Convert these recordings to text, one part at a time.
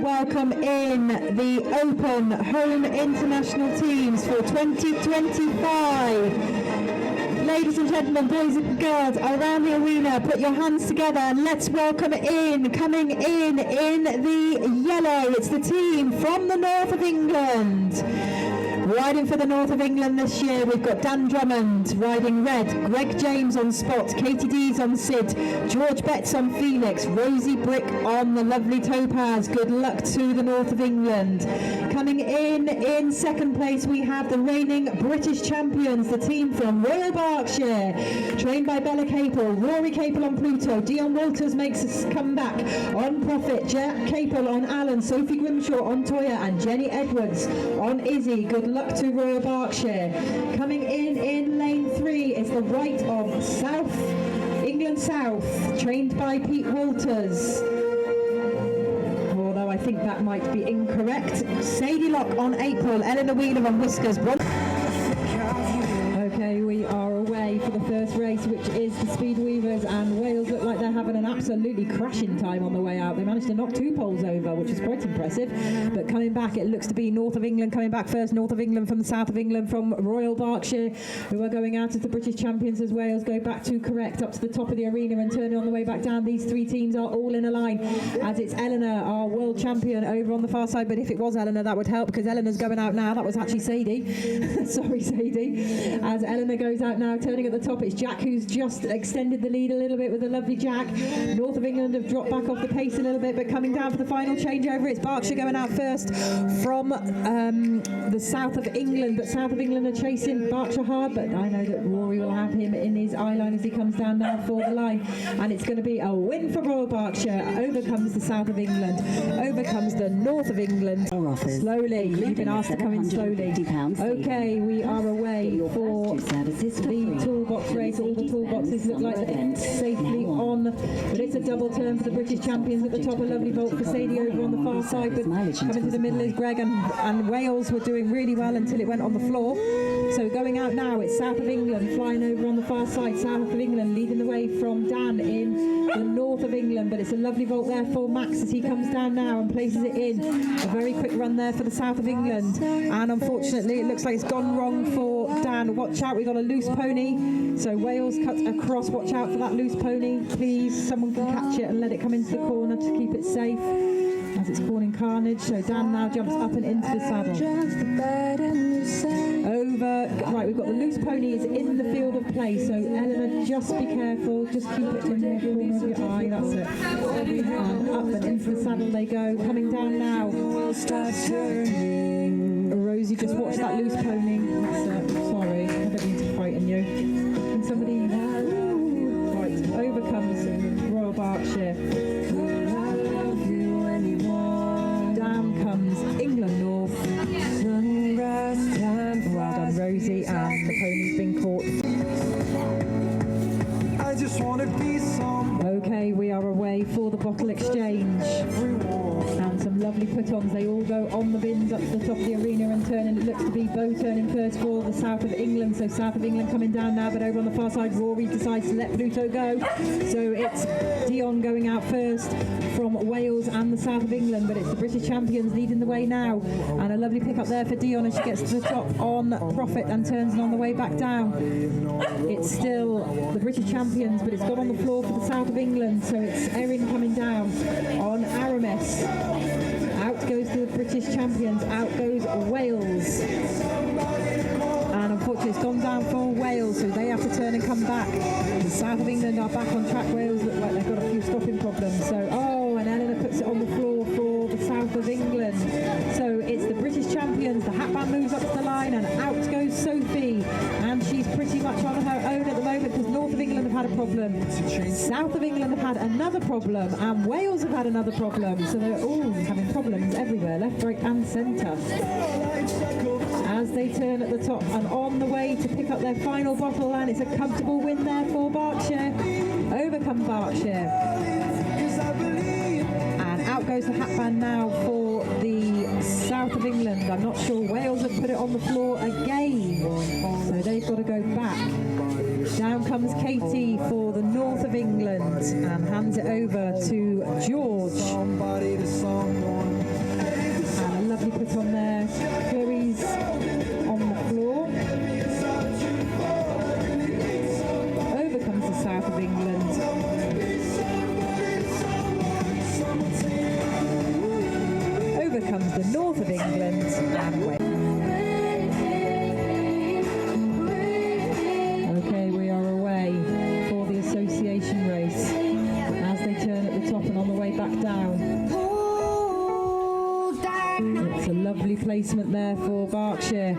Welcome in the Open Home International teams for 2025. Ladies and gentlemen, boys and girls around the arena, put your hands together and let's welcome in, coming in the yellow, it's the team from the north of England. Riding for the north of England this year, we've got Dan Drummond riding red, Greg James on Spot, Katie Deas on Sid, George Betts on Felix, Rosie Brick on the lovely Topaze. Good luck to the north of England. Coming in second place, we have the reigning British champions, the team from Royal Berkshire, trained by Bella Capel, Rory Capel on Pluto, Dion Walters makes a comeback on Profit, Jack Capel on Alan, Sophie Grimshaw on Toya, and Jenny Edwards on Izzy. Good luck to Royal Berkshire. Coming in lane 3 is the right of South England South, trained by Pete Walters. Although I think that might be incorrect. Sadie Locke on April, Eleanor Wheeler on Whiskers. Okay, we are away for the first race, which is the Speed Weavers, and Wales look like they're having an absolutely crashing time on the way out. They managed to knock 2 poles over, which is quite impressive. But coming back, it looks to be North of England coming back first. North of England from the South of England from Royal Berkshire, who are going out as the British champions as Wales go back to correct up to the top of the arena and turning on the way back down. These 3 teams are all in a line, as it's Eleanor, our world champion, over on the far side. But if it was Eleanor, that would help, because Eleanor's going out now. That was actually Sadie. Sorry, Sadie. As Eleanor goes out now, turning at the top, it's Jack who's just extended the lead a little bit with the lovely Jack. North of England have dropped back off the pace a little bit, but coming down for the final changeover, it's Berkshire going out first from the South of England, but South of England are chasing Berkshire hard, but I know that Rory will have him in his eye line as he comes down now for the line, and it's going to be a win for Royal Berkshire. Over comes the South of England, over comes the North of England. Slowly, you've been asked to come in slowly. Okay, we are away for the toolbox race. All the toolboxes look like they're safely on, but it's a double turn for the British champions at the top. A lovely vault for Sadie over on the far side, but coming to the middle is Greg, and Wales were doing really well until it went on the floor. So going out now, it's South of England flying over on the far side. South of England leading the way from Dan in the north of England, but it's a lovely vault there for Max as he comes down now and places it in. A very quick run there for the South of England, and unfortunately it looks like it's gone wrong for Dan. Watch out, we got a loose pony, so Wales cuts across. Watch out for that loose pony, please. Someone can catch it and let it come into the corner to keep it safe, as it's causing carnage. So Dan now jumps up and into the saddle. Over, right, we've got the loose pony is in the field of play, so Eleanor, just be careful, just keep it in the corner of your eye, that's it. And up and into the saddle they go, coming down now. Rosie, just watch that loose pony. That's it. Sorry, I don't mean to frighten you. Can somebody... Right, over comes Royal Berkshire. Down comes England North. Well done, Rosie, and the pony's been caught. I just want to be some. Okay, we are away for the bottle exchange. And some lovely put-ons. They all go on the bins up to the top of the arena and turn, and it looks to be Bo turning first for the South of England. So South of England coming down now, but over on the far side, Rory decides to let Pluto go. So it's Dion going out first from Wales and the South of England, but it's the British champions leading the way now. And a lovely pick up there for Dion as she gets to the top on Profit and turns on the way back down. It's still the British champions, but it's got on the floor for the South of England. So it's Erin coming down on Aramis. Out goes the British champions, out goes Wales. And unfortunately it's gone down for Wales, so they have to turn and come back. The South of England are back on track. Wales look like they've got a few stopping problems. So, and Eleanor puts it on the floor for the South of England. So it's the British champions, the hatband moves up to the line, and out goes Sophie. And she's pretty much on her own at the moment, because North of England have had a problem, South of England have had another problem, and Wales have had another problem. So they're all having problems everywhere, left, right and centre. As they turn at the top and on the way to pick up their final bottle, and it's a comfortable win there for Berkshire. Overcome Berkshire. And out goes the hatband now for the South of England. I'm not sure, Wales have put it on the floor again, so they've got to go back. Down comes Katie for the North of England and hands it over to George. comes the north of England and Wales. Okay, we are away for the association race as they turn at the top and on the way back down. It's a lovely placement there for Berkshire.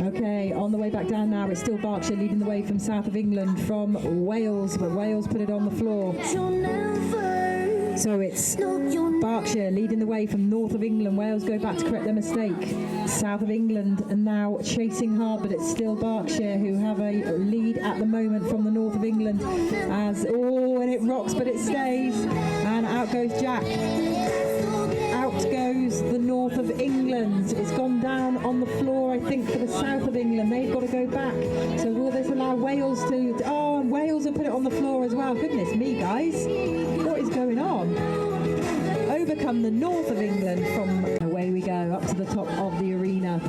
Okay, on the way back down now, it's still Berkshire leading the way from south of England from Wales, but Wales put it on the floor. So it's Berkshire leading the way from north of England. Wales go back to correct their mistake. South of England are now chasing hard, but it's still Berkshire who have a lead at the moment from the north of England. And it rocks, but it stays. And out goes Jack. Out goes the north of England. It's gone down on the floor, I think, for the south of England. They've got to go back. So will this allow Wales to... Oh, and Wales have put it on the floor as well. Goodness me, guys. What is going on? Overcome the north of England from... Away we go, up to the top of the arena.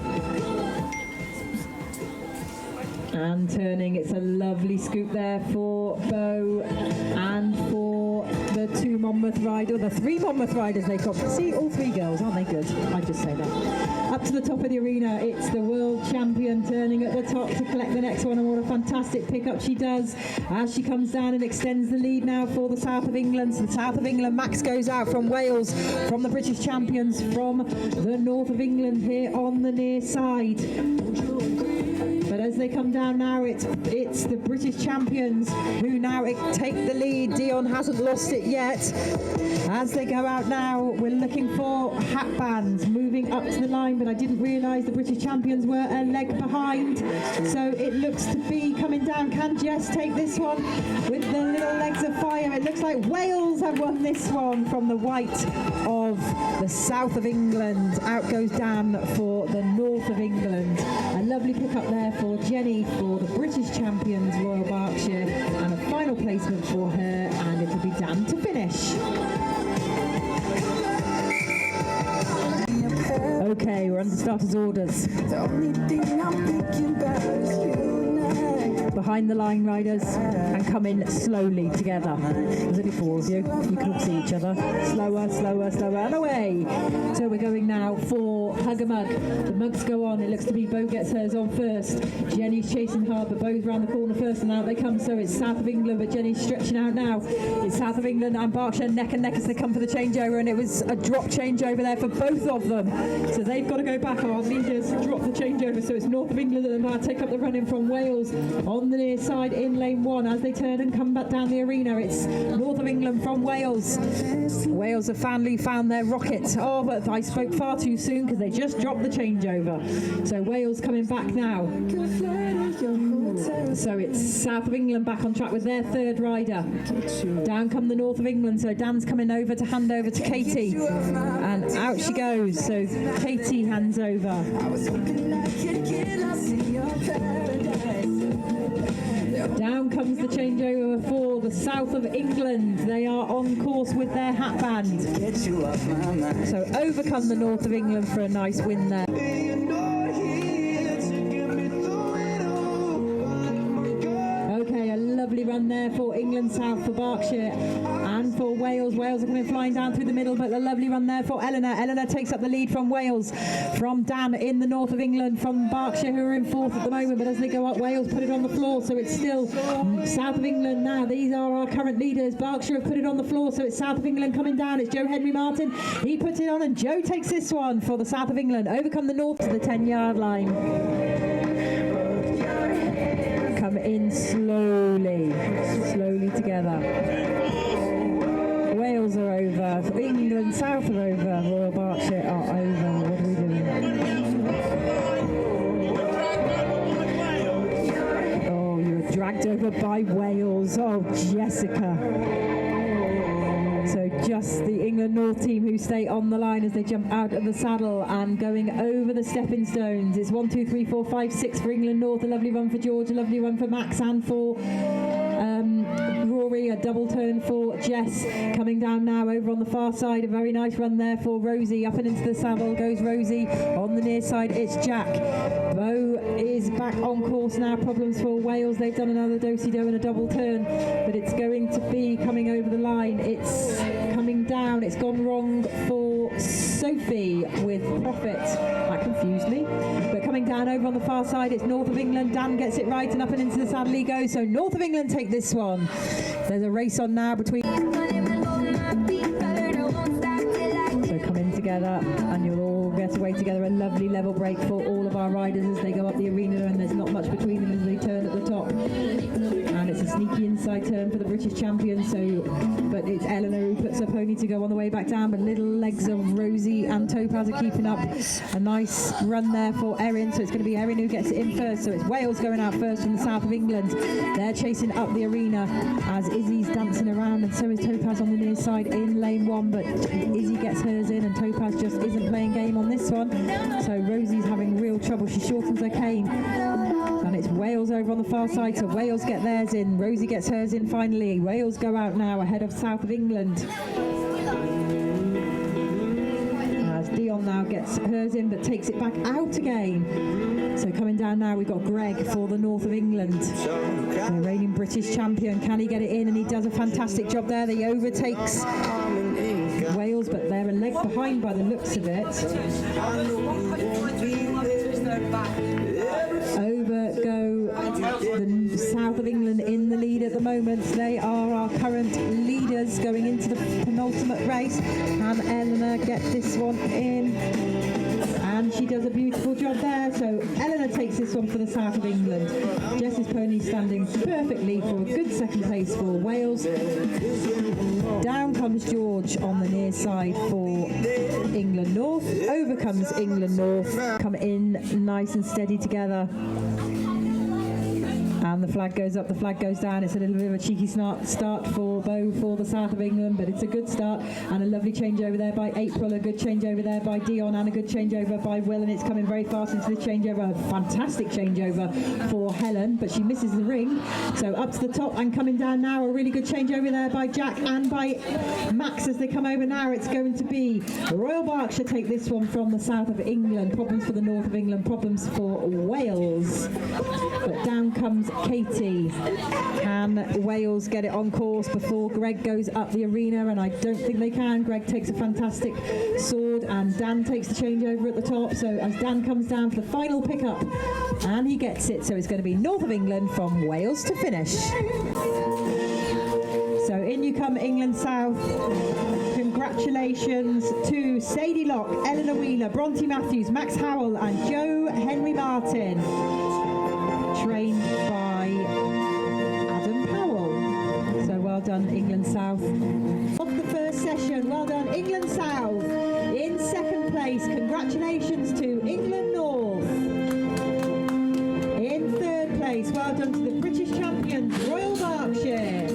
And turning, it's a lovely scoop there for Bo and for the two Monmouth riders, the three Monmouth riders they've got. See, all three girls, aren't they good? I just say that. Up to the top of the arena, it's the world champion turning at the top to collect the next one, and what a fantastic pickup she does as she comes down and extends the lead now for the south of England. So the south of England, Max goes out from Wales, from the British champions, from the north of England here on the near side. But as they come down now, it's the British champions who now take the lead. Dion hasn't lost it yet. As they go out now, we're looking for hat bands moving up to the line, but I didn't realise the British champions were a leg behind. So it looks to be coming down. Can Jess take this one with the little legs of fire? It looks like Wales have won this one from the white of the south of England. Out goes Dan for the north of England. A lovely pickup there for Jenny for the British champions Royal Berkshire, and a final placement for her, and it'll be Dan to finish. Okay, we're under starters' orders. Behind the line riders and come in slowly together. There's only four of you. You can all see each other. Slower, slower, slower, and away. So we're going now for Hug a Mug. The mugs go on. It looks to be Bo gets hers on first. Jenny's chasing hard, but Bo's round the corner first, and out they come. So it's south of England, but Jenny's stretching out now. It's south of England and Berkshire neck and neck as they come for the changeover, and it was a drop changeover there for both of them. So they've got to go back. Our leaders drop the changeover, so it's north of England that now take up the running from Wales on the near side in lane one. As they turn and come back down the arena, it's north of England from Wales. Wales have finally found their rocket. Oh, but I spoke far too soon because they just dropped the changeover. So Wales coming back now. So it's south of England back on track with their third rider. Down come the north of England, so Dan's coming over to hand over to Katie, and out she goes. So Katie hands over. Down comes the changeover for the south of England. They are on course with their hat band. So overcome the north of England for a nice win there. Okay, a lovely run there for England South, for Berkshire and for Wales. Wales are coming flying down through the middle, but a lovely run there for Eleanor. Eleanor takes up the lead from Wales, from Dan in the north of England, from Berkshire who are in fourth at the moment, but as they go up, Wales put it on the floor, so it's still south of England now. These are our current leaders. Berkshire have put it on the floor, so it's south of England coming down. It's Joe Henry Martin. He puts it on, and Joe takes this one for the south of England. Overcome the north to the 10-yard line. Come in slowly together. Wales are over, England South are over, Royal Berkshire are over. What are we doing? Oh, you were dragged over by Wales. Oh, Jessica. So just the England North team who stay on the line as they jump out of the saddle and going over the stepping stones. It's 1, 2, 3, 4, 5, 6 for England North. A lovely run for George, a lovely run for Max and for Rory, a double turn for Jess. Coming down now over on the far side, a very nice run there for Rosie. Up and into the saddle goes Rosie. On the near side, it's Jack. Bo is back on course now. Problems for Wales. They've done another do-si-do and a double turn, but it's going to be coming over the line. It's coming down. It's gone wrong for Sophie with Profit. That confused me. But coming down over on the far side, it's North of England. Dan gets it right, and up and into the saddle he goes. So North of England take this one. There's a race on now between. So come in together, and you'll all get away together. A lovely level break for all of our riders as they go up the arena, and there's not much between them as they turn at the top. And it's a sneaky inside turn for the British champion. But it's Eleanor who puts her pony to go on the way back down. But little legs of Rosie and Topaze are keeping up. A nice run there for Erin. So it's going to be Erin who gets it in first. So it's Wales going out first from the south of England. They're chasing up the arena as Izzy's dancing around, and so is Topaze on the near side in lane 1. But Izzy gets hers in, and Topaze just isn't playing game on this one. So Rosie's having real trouble. She shortens her cane. And it's Wales over on the far side, so Wales get theirs in. Rosie gets hers in finally. Wales go out now ahead of south of England. As Dion now gets hers in but takes it back out again. So coming down now, we've got Greg for the north of England. The reigning British champion. Can he get it in? And he does a fantastic job there. He overtakes Wales, but they're a leg behind by the looks of it. Over go the south of England in the lead at the moment. They are our current leaders going into the penultimate race. Can Eleanor get this one in? And she does a beautiful job there. So Eleanor takes this one for the south of England. Jess's pony standing perfectly for a good second place for Wales. Down comes George on the near side for England North. Over comes England North. Come in nice and steady together. And the flag goes up, the flag goes down. It's a little bit of a cheeky start for Bo for the south of England, but it's a good start. And a lovely changeover there by April, a good changeover there by Dion, and a good changeover by Will, and it's coming very fast into the changeover. A fantastic changeover for Helen, but she misses the ring. So up to the top and coming down now, a really good changeover there by Jack and by Max as they come over now. It's going to be Royal Berkshire take this one from the south of England. Problems for the north of England, problems for Wales. But down comes Katie. Can Wales get it on course before Greg goes up the arena? And I don't think they can. Greg takes a fantastic sword, and Dan takes the changeover at the top. So as Dan comes down for the final pickup, and he gets it. So it's going to be north of England from Wales to finish. So in you come England South. Congratulations to Sadie Locke, Eleanor Wheeler, Bronte Matthews, Max Howell and Joe Henry Martin. Trained by Adam Powell. So well done England South. Off the first session, well done England South. In second place, congratulations to England North. In third place, well done to the British champions Royal Berkshire.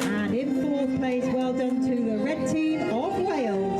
And in fourth place, well done to the red team of Wales.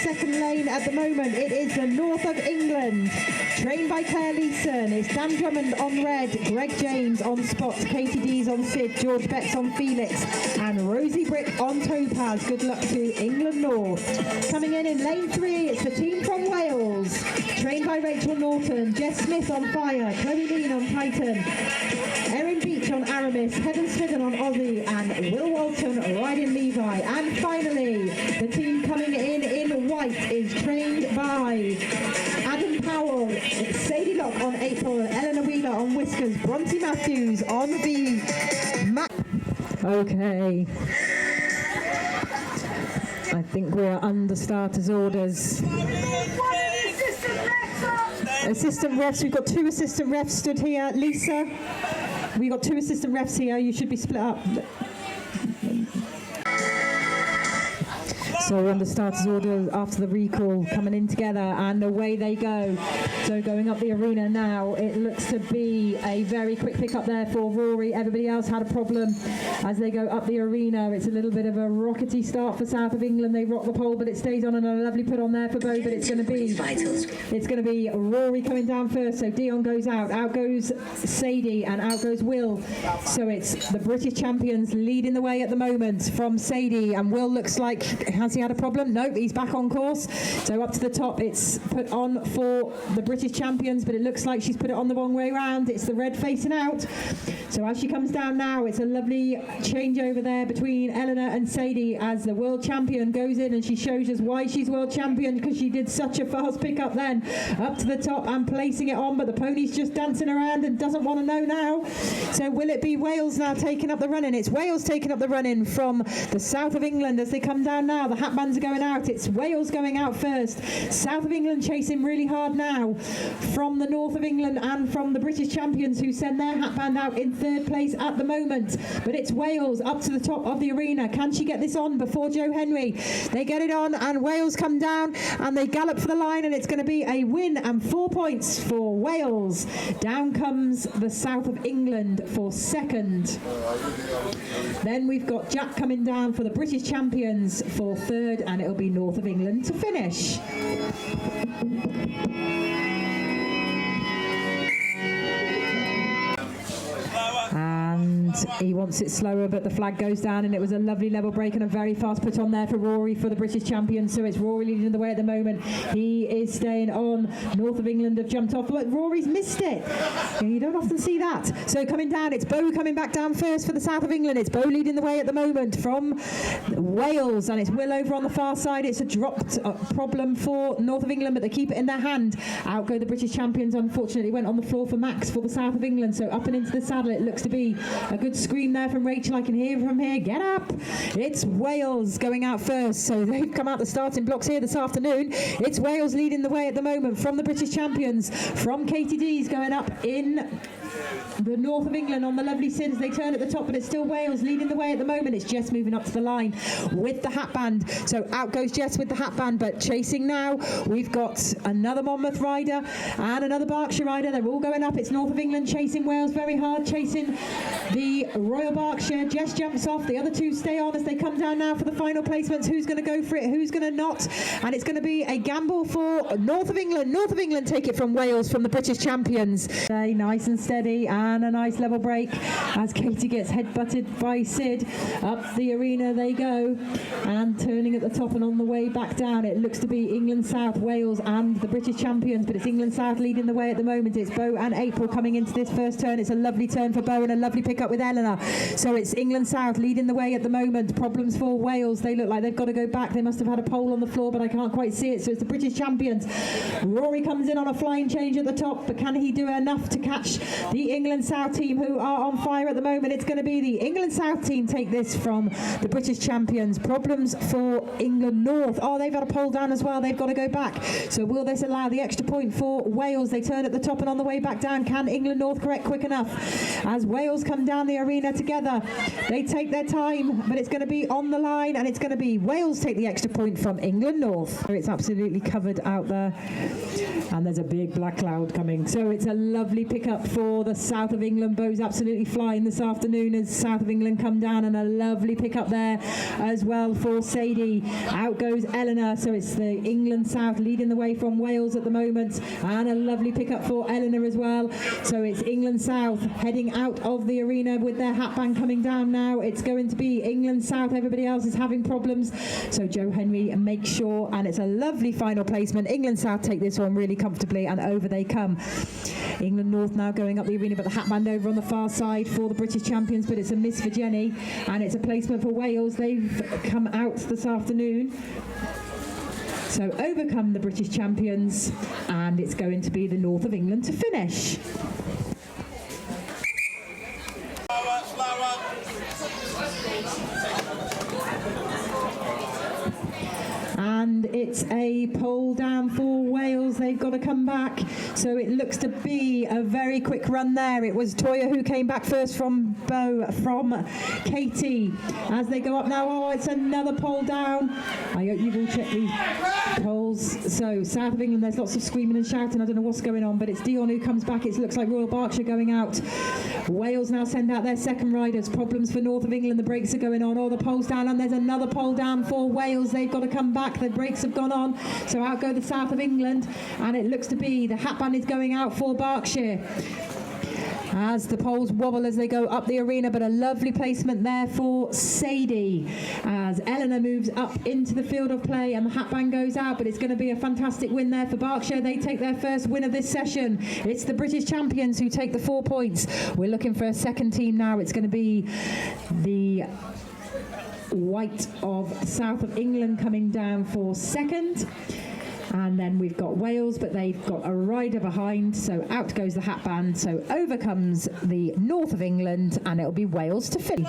Second lane at the moment, it is the north of England, trained by Clare Leeson. It's Dan Drummond on red, Greg James on spots, Katie Deas on Sid, George Betts on Felix, and Rosie Brick on Topaze. Good luck to England North. Coming in lane 3, it's the team from Wales, trained by Rachel Norton, Jess Smith on Fire, Chloe Lean on Titan, Erin Beach on Aramis, Heather Swidden on Aussie, and Will Walton riding Levi. And finally, the team coming in white is trained by Adam Powell, Sadie Locke on April, Eleanor Wheeler on Whiskers, Bronte Matthews on the map. Okay. I think we're under starters' orders. Assistant refs, we've got 2 assistant refs stood here. Lisa, we've got 2 assistant refs here. You should be split up. So on the starters order after the recall, coming in together, and away they go. So going up the arena now, it looks to be a very quick pick up there for Rory. Everybody else had a problem as they go up the arena. It's a little bit of a rockety start for South of England. They rock the pole, but it stays on, and a lovely put on there for Bo. But it's going to be Rory coming down first. So Dion goes out goes Sadie, and out goes Will. So it's the British champions leading the way at the moment from Sadie, and Will looks like, has he had a problem? Nope, he's back on course. So up to the top, it's put on for the British champions, but it looks like she's put it on the wrong way round. It's the red facing out. So as she comes down now, it's a lovely change over there between Eleanor and Sadie as the world champion goes in, and she shows us why she's world champion, because she did such a fast pick up then up to the top and placing it on, but the pony's just dancing around and doesn't want to know now. So will it be Wales now taking up the running? It's Wales taking up the running from the south of England as they come down now. The hatbands are going out. It's Wales going out first. South of England chasing really hard now from the north of England and from the British champions, who send their hatband out in third place at the moment. But it's Wales up to the top of the arena. Can she get this on before Joe Henry? They get it on, and Wales come down and they gallop for the line, and it's going to be a win and 4 points for Wales. Down comes the south of England for second. Then we've got Jack coming down for the British champions for third, and it'll be north of England to finish. And he wants it slower, but the flag goes down, and it was a lovely level break and a very fast put on there for Rory for the British champions. So it's Rory leading the way at the moment. He is staying on. North of England have jumped off, but Rory's missed it. You don't often see that. So coming down, it's Bo coming back down first for the south of England. It's Bo leading the way at the moment from Wales, and it's Will over on the far side. It's a dropped problem for North of England, but they keep it in their hand. Out go the British champions. Unfortunately went on the floor for Max for the south of England. So up and into the saddle. It looks to be a good scream there from Rachel. I can hear from here. Get up. It's Wales going out first. So they've come out the starting blocks here this afternoon. It's Wales leading the way at the moment from the British champions. From Katie Deas going up in the north of England on the lovely Sins. They turn at the top, but it's still Wales leading the way at the moment. It's Jess moving up to the line with the hatband. So out goes Jess with the hatband, but chasing now, we've got another Monmouth rider and another Berkshire rider. They're all going up. It's north of England chasing Wales very hard, chasing the Royal Berkshire. Jess jumps off. The other two stay on as they come down now for the final placements. Who's going to go for it? Who's going to not? And it's going to be a gamble for North of England. North of England take it from Wales, from the British champions. Stay nice and steady, and a nice level break as Katie gets head-butted by Sid. Up the arena they go, and turning at the top and on the way back down, it looks to be England South, Wales and the British champions, but it's England South leading the way at the moment. It's Bo and April coming into this first turn. It's a lovely turn for Bo and a lovely pick up with Eleanor. So it's England South leading the way at the moment. Problems for Wales. They look like they've got to go back. They must have had a pole on the floor, but I can't quite see it. So it's the British champions. Rory comes in on a flying change at the top, but can he do enough to catch the England South team, who are on fire at the moment? It's going to be the England South team take this from the British champions. Problems for England North. Oh, they've had a pole down as well. They've got to go back. So will this allow the extra point for Wales? They turn at the top and on the way back down. Can England North correct quick enough? As Wales come down the arena together, they take their time, but it's going to be on the line, and it's going to be Wales take the extra point from England North. It's absolutely covered out there, and there's a big black cloud coming. So it's a lovely pickup for the south of England. Bo's absolutely flying this afternoon as south of England come down, and a lovely pickup there as well for Sadie. Out goes Eleanor. So it's the England South leading the way from Wales at the moment, and a lovely pickup for Eleanor as well. So it's England South heading out of the arena with their hatband coming down now. It's going to be England South. Everybody else is having problems. So Joe Henry makes sure, and it's a lovely final placement. England South take this one really comfortably, and over they come. England North now going up the arena, but the hatband over on the far side for the British champions, but it's a miss for Jenny, and it's a placement for Wales. They've come out this afternoon. So overcome the British champions, and it's going to be the north of England to finish. and it's a pole down for Wales. They've got to come back, so it looks to be a very quick run there. It was Toya who came back first from Bo, from Katie, as they go up now. Oh, it's another pole down. I hope you've all checked these poles. So south of England, there's lots of screaming and shouting. I don't know what's going on, but it's Dion who comes back. It looks like Royal Berkshire going out. Wales now send out their second riders. Problems for north of England. The brakes are going on. Oh, the pole's down, and there's another pole down for Wales. They've got to come back. The brakes have gone on, so out go the south of England, and it looks to be the hatband is going out for Berkshire as the poles wobble as they go up the arena. But a lovely placement there for Sadie as Eleanor moves up into the field of play, and the hatband goes out. But it's going to be a fantastic win there for Berkshire. They take their first win of this session. It's the British champions who take the 4 points. We're looking for a second team now. It's going to be the White of south of England coming down for second. And then we've got Wales, but they've got a rider behind, so out goes the hatband. So over comes the north of England, and it'll be Wales to finish.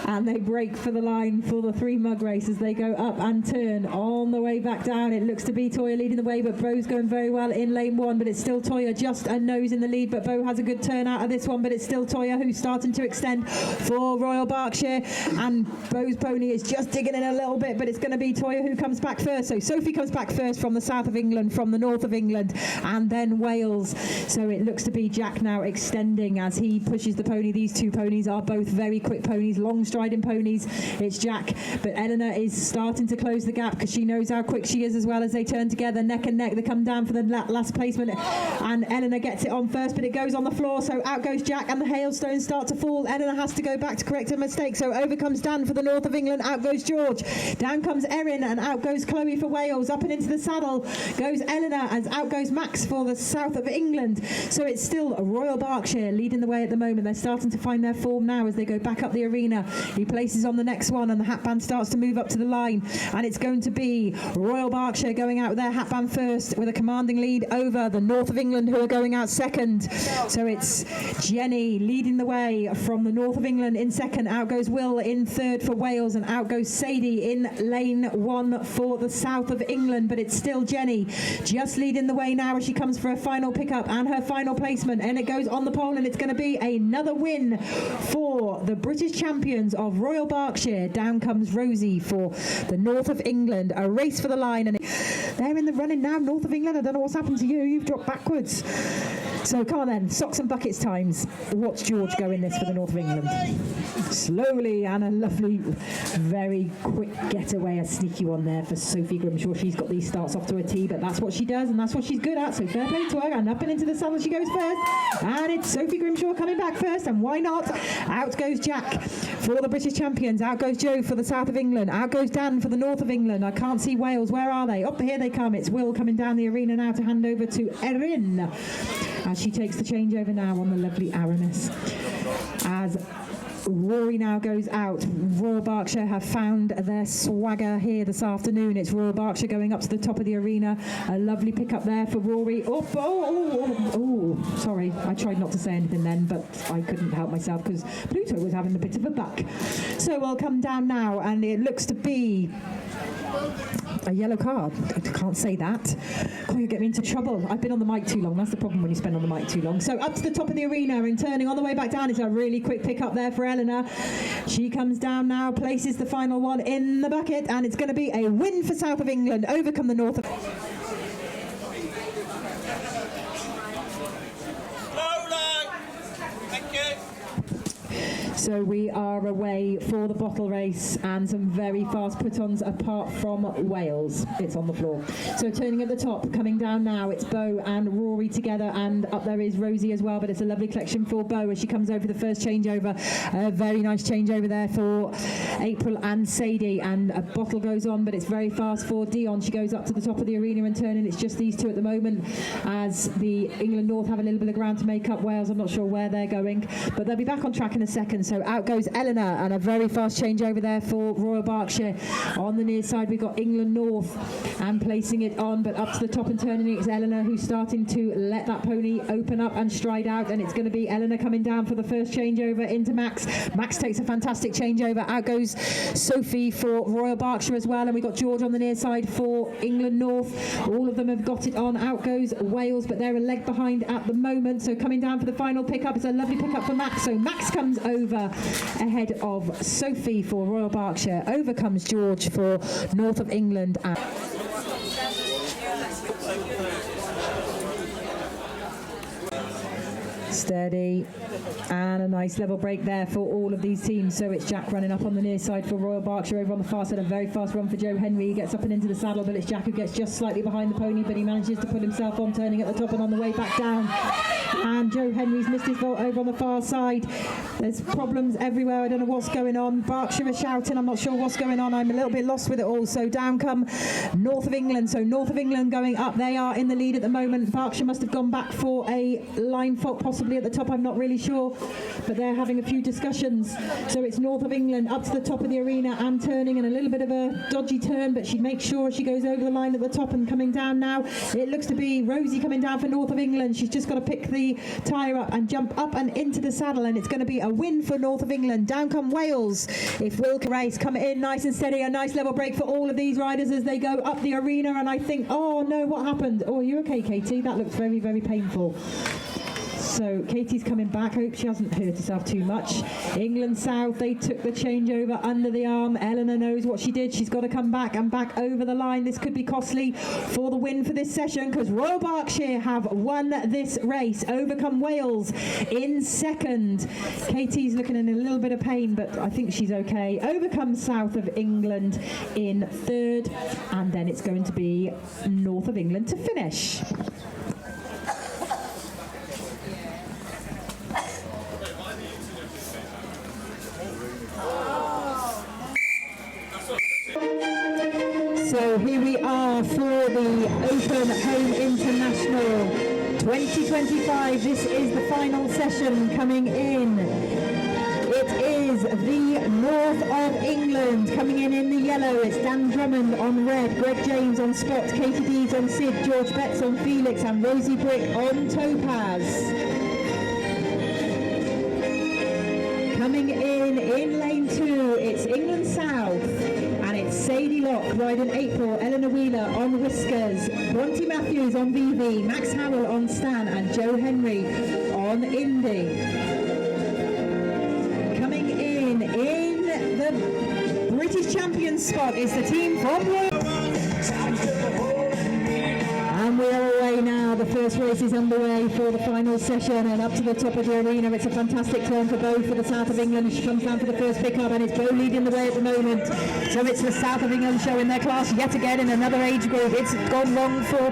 And they break for the line for the 3 mug race as they go up and turn on the way back down. It looks to be Toya leading the way, but Bo's going very well in lane 1, but it's still Toya just a nose in the lead. But Bo has a good turn out of this one, but it's still Toya who's starting to extend for Royal Berkshire, and Bo's pony is just digging in a little bit, but it's going to be Toya who comes back first. So Sophie comes back first from the south of England, from the north of England, and then Wales. So it looks to be Jack now extending as he pushes the pony. These 2 ponies are both very quick ponies, long striding ponies. It's Jack, but Eleanor is starting to close the gap because she knows how quick she is as well. As they turn together neck and neck, they come down for the last placement, and Eleanor gets it on first, but it goes on the floor, so out goes Jack, and the hailstones start to fall. Eleanor has to go back to correct her mistake, so over comes Dan for the north of England. Out goes George, down comes Erin, and out goes Chloe for Wales. Up and into the saddle goes Eleanor, as out goes Max for the south of England. So it's still Royal Berkshire leading the way at the moment. They're starting to find their form now as they go back up the arena. He places on the next one, and the hatband starts to move up to the line, and it's going to be Royal Berkshire going out with their hatband first, with a commanding lead over the north of England, who are going out second. So it's Jenny leading the way from the north of England in second. Out goes Will in third for Wales, and out goes Sadie in lane 1 for the south of England. But it's still Jenny just leading the way now as she comes for her final pickup and her final placement, and it goes on the pole, and it's going to be another win for the British champions of Royal Berkshire. Down comes Rosie for the north of England. A race for the line, and they're in the running now. North of England, I don't know what's happened to you. You've dropped backwards. So come on then, socks and buckets times. Watch George go in this for the north of England. Slowly, and a lovely, very quick getaway, a sneaky one there for Sophie Grimshaw. She's got these starts off to a tee, but that's what she does, and that's what she's good at. So fair play to her, and up and into the saddle she goes first. And it's Sophie Grimshaw coming back first, and why not? Out goes Jack for the British champions. Out goes Joe for the south of England. Out goes Dan for the north of England. I can't see Wales. Where are they? Up here they come. It's Will coming down the arena now to hand over to Erin as she takes the changeover now on the lovely Aramis. As Rory now goes out. Royal Berkshire have found their swagger here this afternoon. It's Royal Berkshire going up to the top of the arena. A lovely pickup there for Rory. Sorry, I tried not to say anything then, but I couldn't help myself because Pluto was having a bit of a buck. So we'll come down now, and it looks to be a yellow card. I can't say that. You get me into trouble. I've been on the mic too long. That's the problem when you spend on the mic too long. So up to the top of the arena and turning on the way back down is a really quick pick up there for Eleanor. She comes down now, places the final one in the bucket, and it's going to be a win for South of England. Overcome the North of... So we are away for the bottle race and some very fast put-ons apart from Wales. It's on the floor. So turning at the top, coming down now, it's Bo and Rory together, and up there is Rosie as well, but it's a lovely collection for Bo as she comes over the first changeover. A very nice changeover there for April and Sadie, and a bottle goes on, but it's very fast for Dion. She goes up to the top of the arena and turning. It's just these two at the moment as the England North have a little bit of ground to make up. Wales, I'm not sure where they're going, but they'll be back on track in a second. So out goes Eleanor, and a very fast change over there for Royal Berkshire. On the near side, we've got England North, and placing it on, but up to the top and turning it, it's Eleanor who's starting to let that pony open up and stride out, and it's going to be Eleanor coming down for the first changeover into Max. Max takes a fantastic changeover. Out goes Sophie for Royal Berkshire as well, and we've got George on the near side for England North. All of them have got it on. Out goes Wales, but they're a leg behind at the moment. So coming down for the final pickup, it's a lovely pickup for Max. So Max comes over ahead of Sophie for Royal Berkshire. Over comes George for North of England. Steady, and a nice level break there for all of these teams. So it's Jack running up on the near side for Royal Berkshire. Over on the far side, a very fast run for Joe Henry. He gets up and into the saddle, but it's Jack who gets just slightly behind the pony, but he manages to put himself on, turning at the top and on the way back down. And Joe Henry's missed his vault over on the far side. There's problems everywhere. I don't know what's going on. Berkshire is shouting. I'm not sure what's going on. I'm a little bit lost with it all. So down come North of England. So North of England going up. They are in the lead at the moment. Berkshire must have gone back for a line fault possibly at the top. I'm not really sure, but they're having a few discussions. So it's North of England up to the top of the arena and turning, and a little bit of a dodgy turn, but she makes sure she goes over the line at the top. And coming down now, it looks to be Rosie coming down for North of England. She's just got to pick the tyre up and jump up and into the saddle, and it's going to be a win for North of England. Down come Wales. If Will can race, come in nice and steady. A nice level break for all of these riders as they go up the arena, and I think, oh no, what happened? Oh, are you okay, Katie? That looks very, very painful. So Katie's coming back. Hope she hasn't hurt herself too much. England South, they took the changeover under the arm. Eleanor knows what she did. She's got to come back and back over the line. This could be costly for the win for this session, because Royal Berkshire have won this race. Overcome Wales in second. Katie's looking in a little bit of pain, but I think she's okay. Overcome South of England in third, and then it's going to be North of England to finish. So here we are for the Open Home International 2025. This is the final session coming in. It is the North of England coming in the yellow. It's Dan Drummond on red, Greg James on Spot, Katie Deas on Sid, George Betts on Felix, and Rosie Brick on Topaze. Coming in lane 2, it's England South, and it's Sadie Locke riding April, Eleanor Wheeler on Whiskers, Bronte Matthews on VV, Max Howell on Stan, and Joe Henry on Indy. Coming in the British champion spot is the team from And we are away now. The first race is underway for the final session, and up to the top of the arena. It's a fantastic turn for Bo for the South of England. She comes down for the first pickup, and it's Bo leading the way at the moment. So it's the South of England showing their class yet again in another age group. It's gone wrong for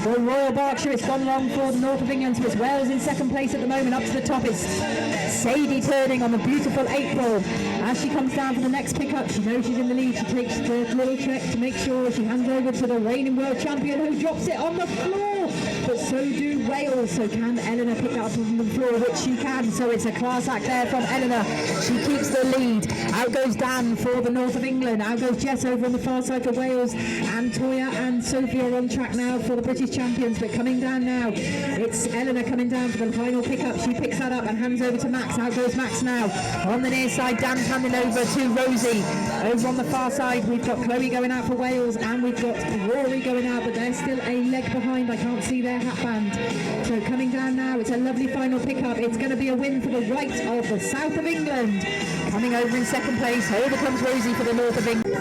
the Royal Berkshire. It's gone wrong for the North of England. So it's Wales in second place at the moment. Up to the top is Sadie turning on the beautiful April. As she comes down for the next pickup, she knows she's in the lead. She takes the little trick to make sure she hands over to the reigning world champion, who drops it on the floor. But so do Wales. So can Eleanor pick that up from the floor, which she can. So it's a class act there from Eleanor. She keeps the lead. Out goes Dan for the North of England. Out goes Jess over on the far side for Wales. And Toya and Sophie are on track now for the British champions. But coming down now, it's Eleanor coming down for the final pickup. She picks that up and hands over to Max. Out goes Max now. On the near side, Dan's handing over to Rosie. Over on the far side, we've got Chloe going out for Wales, and we've got Rory going out, but they're still a leg behind. I can't see their hat band. So coming down now, it's a lovely final pickup. It's going to be a win for the right of the South of England. Coming over in second place, over comes Rosie for the North of England.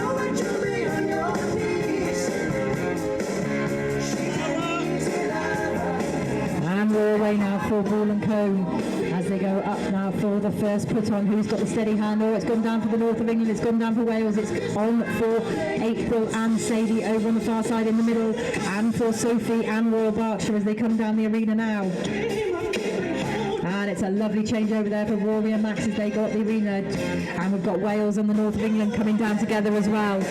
And we're away now for Ball and Cone as they go up now for the first put on. Who's got the steady hand? Oh, it's gone down for the North of England. It's gone down for Wales. It's on for April and Sadie over on the far side in the middle, and for Sophie and Royal Berkshire as they come down the arena now. And it's a lovely change over there for Rory and Max as they go up the arena. And we've got Wales and the North of England coming down together as well.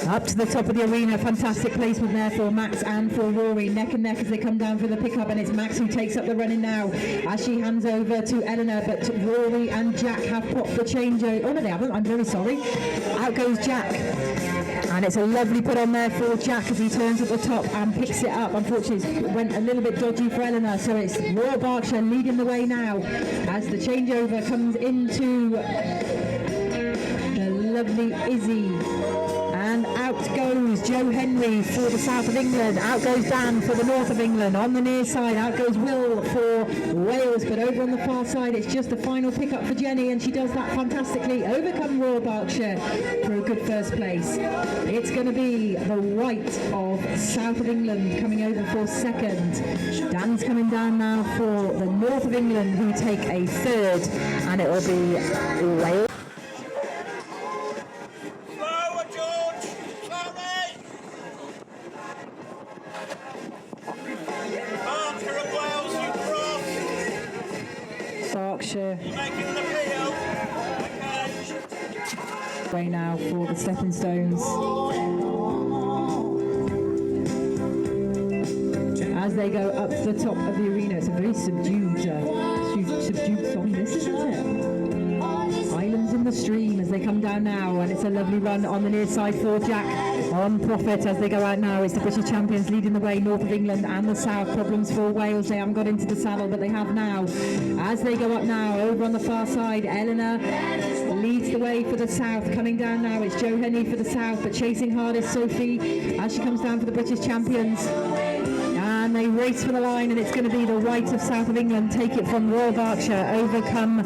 Up to the top of the arena, fantastic placement there for Max and for Rory, neck and neck as they come down for the pickup, and it's Max who takes up the running now as she hands over to Eleanor, but Rory and Jack have popped the changeover. Oh no, they haven't, I'm very sorry. Out goes Jack, and it's a lovely put on there for Jack as he turns at the top and picks it up. Unfortunately, it went a little bit dodgy for Eleanor, so it's Royal Berkshire leading the way now as the changeover comes into the lovely Izzy. And out goes Joe Henry for the south of England. Out goes Dan for the north of England. On the near side, out goes Will for Wales. But over on the far side, it's just the final pickup for Jenny, and she does that fantastically. Overcome Royal Berkshire for a good first place. It's going to be the white of south of England coming over for second. Dan's coming down now for the north of England, who take a third, and it will be Wales. Way now for the stepping stones as they go up to the top of the arena. It's a very subdued song, this, isn't it? Islands in the stream as they come down now, and it's a lovely run on the near side for Jack on Profit as they go out now. It's the British champions leading the way, north of England and the south. Problems for Wales, they haven't got into the saddle, but they have now. As they go up now, over on the far side, Eleanor leads the way for the south. Coming down now, it's Joe Henry for the south, but chasing hard is Sophie as she comes down for the British champions. And they race for the line, and it's going to be the white of south of England take it from Royal Berkshire, overcome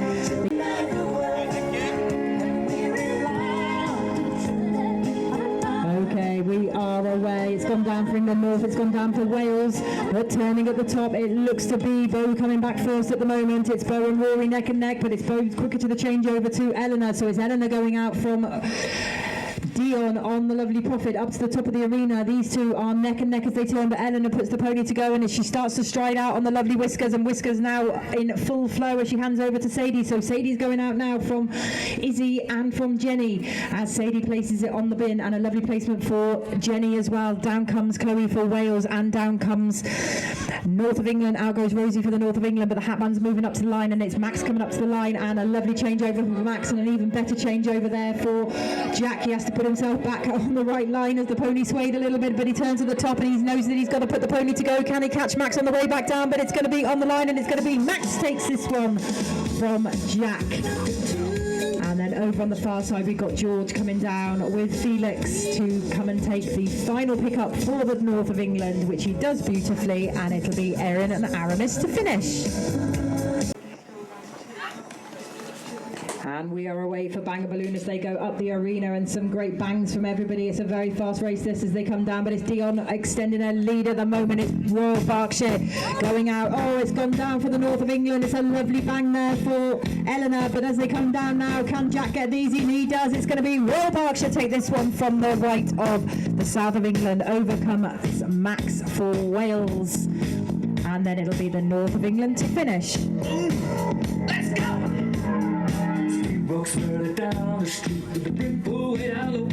we are away. It's gone down for England North, it's gone down for Wales, but turning at the top, it looks to be Bo coming back first at the moment. It's Bo and Rory neck and neck, but it's Bo quicker to the changeover to Eleanor, so it's Eleanor going out from Dion on the lovely Profit up to the top of the arena. These two are neck and neck as they turn, but Eleanor puts the pony to go, and as she starts to stride out on the lovely Whiskers, and Whiskers now in full flow as she hands over to Sadie. So Sadie's going out now from Izzy and from Jenny as Sadie places it on the bin, and a lovely placement for Jenny as well. Down comes Chloe for Wales, and down comes north of England. Out goes Rosie for the north of England, but the Hatman's moving up to the line, and it's Max coming up to the line, and a lovely changeover for Max, and an even better changeover there for Jack. He has to put himself back on the right line as the pony swayed a little bit, but he turns at the top and he knows that he's got to put the pony to go. Can he catch Max on the way back down? But it's going to be on the line, and it's going to be Max takes this one from Jack. And then over on the far side, we've got George coming down with Felix to come and take the final pickup for the north of England, which he does beautifully, and it'll be Erin and Aramis to finish. And we are away for Bang a Balloon as they go up the arena, and some great bangs from everybody. It's a very fast race this as they come down, but it's Dion extending her lead at the moment. It's Royal Berkshire going out. Oh, it's gone down for the north of England. It's a lovely bang there for Eleanor, but as they come down now, can Jack get these in? He does. It's going to be Royal Berkshire take this one from the right of the south of England, overcome Max for Wales, and then it'll be the north of England to finish. Let's go! Walks further down the street with the big bull way down low.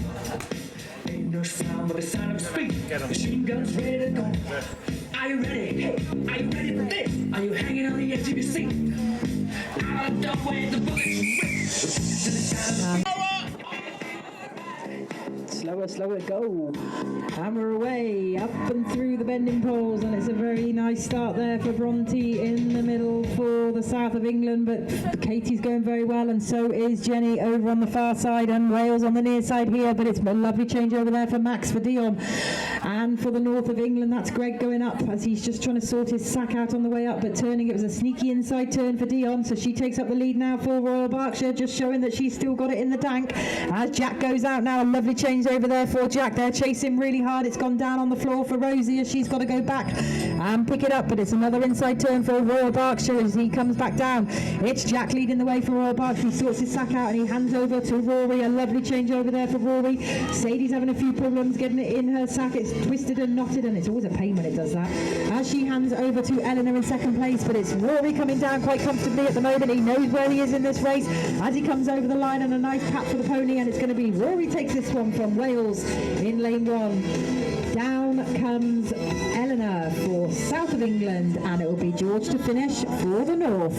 Ain't no sound but the sound of speed. Machine guns ready to go. Are you ready? Hey, are you ready for this? Are you hanging on the edge of your seat? Out the way the bullets. Slower, go. And we're away, up and through the bending poles, and it's a very nice start there for Bronte in the middle for the south of England, but Katie's going very well, and so is Jenny over on the far side, and Wales on the near side here, but it's a lovely change over there for Max for Dion. And for the north of England, that's Greg going up as he's just trying to sort his sack out on the way up, but turning, it was a sneaky inside turn for Dion, so she takes up the lead now for Royal Berkshire, just showing that she's still got it in the tank. As Jack goes out now, a lovely change over there for Jack. They're chasing really hard. It's gone down on the floor for Rosie as she's got to go back and pick it up, but it's another inside turn for Royal Berkshire as he comes back down. It's Jack leading the way for Royal Berkshire. He sorts his sack out and he hands over to Rory. A lovely change over there for Rory. Sadie's having a few problems getting it in her sack. It's twisted and knotted, and it's always a pain when it does that. As she hands over to Eleanor in second place, but it's Rory coming down quite comfortably at the moment. He knows where he is in this race as he comes over the line, and a nice pat for the pony, and it's going to be Rory takes this one from Wales in lane 1. Down comes Eleanor for South of England, and it will be George to finish for the North.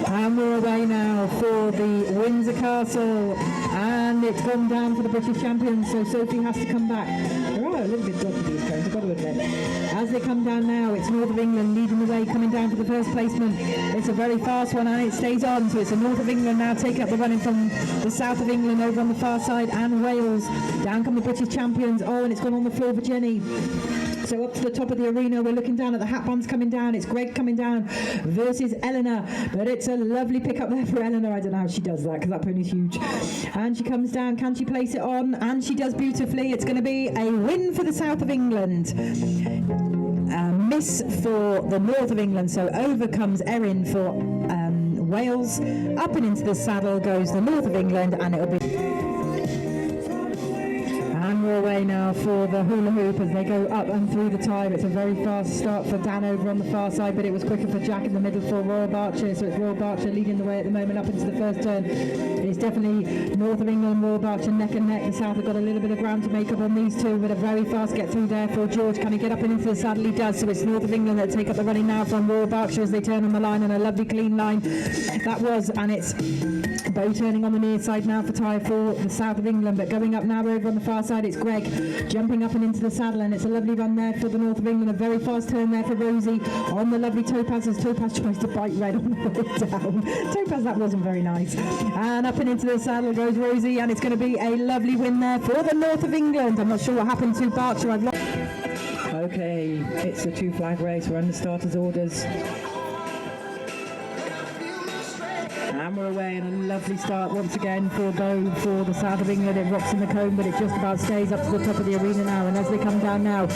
And we're away now for the Windsor Castle, and it's gone down for the British champions, so Sophie has to come back. There are a little bit dodgy, these cones, I've got to admit. As they come down now, it's North of England leading the way, coming down for the first placement. It's a very fast one, and it stays on, so it's the North of England now take up the running from the South of England over on the far side, and Wales. Down come the British champions. Oh, and it's gone on the floor for Jenny. So up to the top of the arena, we're looking down at the hat bands coming down. It's Greg coming down versus Eleanor, but it's a lovely pick up there for Eleanor. I don't know how she does that because that pony's huge. And she comes down. Can she place it on? And she does beautifully. It's going to be a win for the South of England. Miss for the North of England. So over comes Erin for Wales. Up and into the saddle goes the North of England, and it'll be... And we're away now for the hula hoop as they go up and through the time. It's a very fast start for Dan over on the far side, but it was quicker for Jack in the middle for Royal Berkshire. So it's Royal Berkshire leading the way at the moment up into the first turn. It's definitely North of England, Royal Berkshire neck and neck. The South have got a little bit of ground to make up on these two, but a very fast get through there for George. Can he get up and into the saddle? He does. So it's North of England that take up the running now from Royal Berkshire as they turn on the line, and a lovely clean line that was, and it's Bow turning on the near side now for tyre for the South of England, but going up now over on the far side, it's Greg jumping up and into the saddle, and it's a lovely run there for the North of England. A very fast turn there for Rosie on the lovely Topaze as Topaze tries to bite Red on the way down. Topaze, that wasn't very nice. And up and into the saddle goes Rosie, and it's going to be a lovely win there for the North of England. I'm not sure what happened to Berkshire. Okay, it's a 2-flag race. We're under starters' orders. And we're away, and a lovely start once again for Bow for the South of England. It rocks in the cone, but it just about stays up to the top of the arena now. And as they come down now,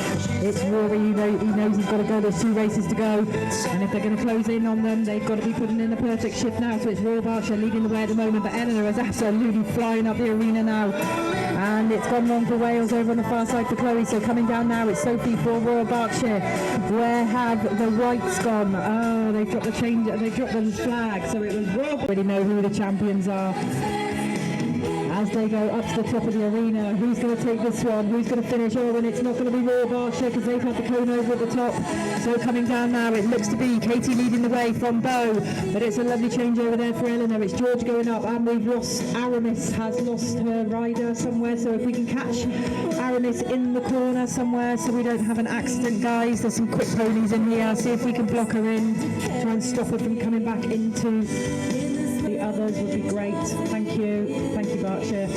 it's Rory. He knows he's got to go. There's 2 races to go, and if they're going to close in on them, they've got to be putting in a perfect shift now. So it's Royal Berkshire leading the way at the moment, but Eleanor is absolutely flying up the arena now. And it's gone wrong for Wales over on the far side for Chloe. So coming down now, it's Sophie for Royal Berkshire. Where have the whites gone? Oh, they've dropped the change. They've dropped the flag. So it was Royal. Already know who the champions are. As they go up to the top of the arena, who's going to take this one? Who's going to finish? Oh, and it's not going to be Royal Berkshire because they've had the cone over at the top. So coming down now, it looks to be Katie leading the way from Bow, but it's a lovely change over there for Eleanor. It's George going up, and we've lost Aramis has lost her rider somewhere. So if we can catch Aramis in the corner somewhere, so we don't have an accident, guys. There's some quick ponies in here. See if we can block her in, try and stop her from coming back into the others would be great. Thank you, Berkshire.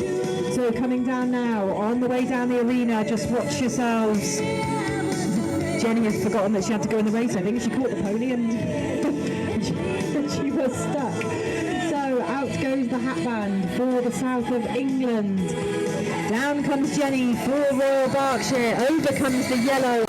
So coming down now, on the way down the arena, just watch yourselves. Jenny has forgotten that she had to go in the race. I think she caught the pony and she was stuck. So out goes the hat band for the South of England. Down comes Jenny for Royal Berkshire. Over comes the yellow.